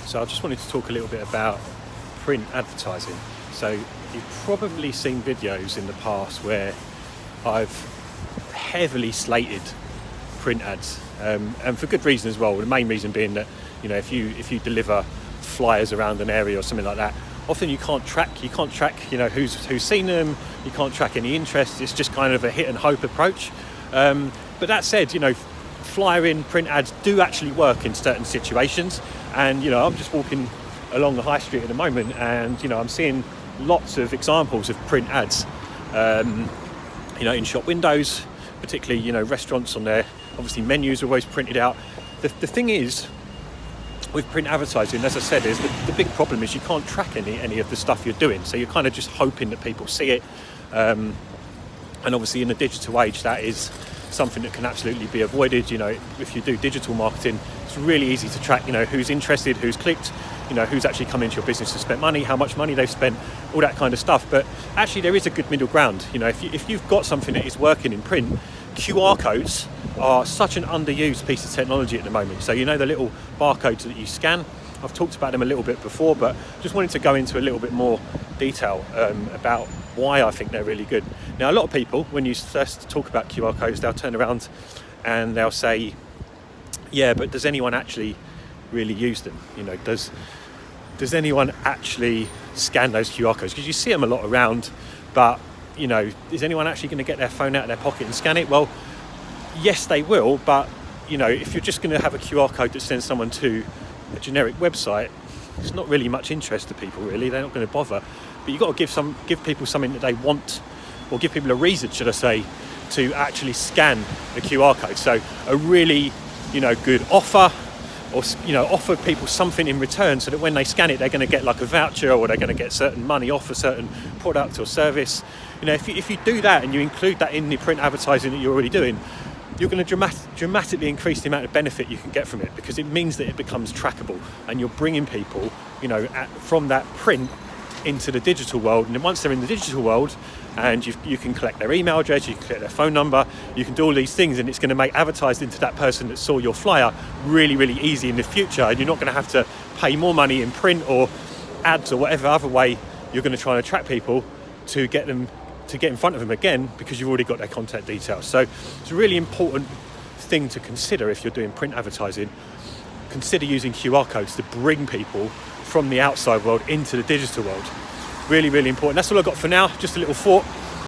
So I just wanted to talk a little bit about print advertising. So you've probably seen videos in the past where I've heavily slated print ads, and for good reason as well. The main reason being that, you know, if you deliver flyers around an area or something like that, often you can't track, you know, who's seen them. You can't track any interest. It's just kind of a hit and hope approach. But that said, you know, flyer in print ads do actually work in certain situations. And, you know, I'm just walking along the high street at the moment, and, you know, I'm seeing lots of examples of print ads, you know, in shop windows, particularly, you know, restaurants on their, obviously menus are always printed out. The thing is, with print advertising, as I said, is the big problem is you can't track any of the stuff you're doing. So you're kind of just hoping that people see it. And obviously in the digital age, that is something that can absolutely be avoided. You know, if you do digital marketing, it's really easy to track, you know, who's interested, who's clicked, you know, who's actually come into your business to spend money, how much money they've spent, all that kind of stuff. But actually there is a good middle ground. You know, if you've got something that is working in print, QR codes are such an underused piece of technology at the moment. So, you know, the little barcodes that you scan, I've talked about them a little bit before, but just wanted to go into a little bit more detail about why I think they're really good. Now, a lot of people, when you first talk about QR codes, they'll turn around and they'll say, yeah, but does anyone actually really use them? You know, does anyone actually scan those QR codes? Because you see them a lot around, but, you know, is anyone actually going to get their phone out of their pocket and scan it? Well, yes, they will, but, you know, if you're just going to have a QR code that sends someone to a generic website, it's not really much interest to people, really. They're not going to bother. But you've got to give people something that they want, or give people a reason, should I say, to actually scan the QR code. So a really, you know, good offer, or, you know, offer people something in return so that when they scan it, they're going to get like a voucher, or they're going to get certain money off a certain product or service. You know, if you do that and you include that in the print advertising that you're already doing, you're going to dramatically increase the amount of benefit you can get from it, because it means that it becomes trackable, and you're bringing people, you know, from that print into the digital world. And then once they're in the digital world, and you can collect their email address, you can collect their phone number, you can do all these things, and it's going to make advertising to that person that saw your flyer really, really easy in the future. And you're not going to have to pay more money in print or ads or whatever other way you're going to try and attract people to get in front of them again, because you've already got their contact details. So it's a really important thing to consider if you're doing print advertising. Consider using QR codes to bring people from the outside world into the digital world. Really, really important. That's all I've got for now. Just a little thought.